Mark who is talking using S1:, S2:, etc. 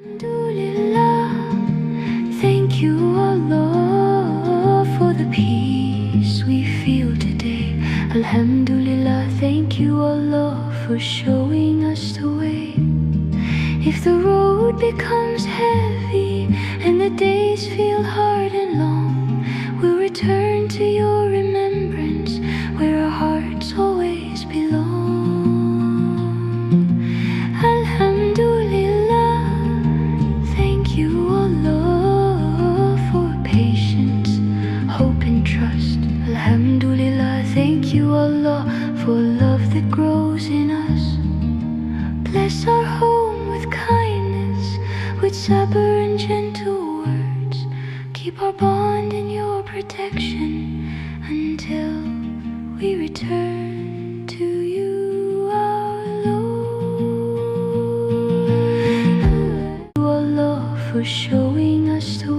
S1: Alhamdulillah, thank you, Allah, for the peace we feel today. Alhamdulillah, thank you, Allah, for showing us the way. If the road becomes heavy and the days feel hard and long, we'll return to your remembrance where our hearts always belong. Alhamdulillah, thank you, Allah, for patience, hope and trust. Alhamdulillah, thank you, Allah, for love that grows in us. Bless our home with kindness, with sabr and gentle words. Keep our bond in your protection until we return to you, our Lord. Allah, for showing us the way.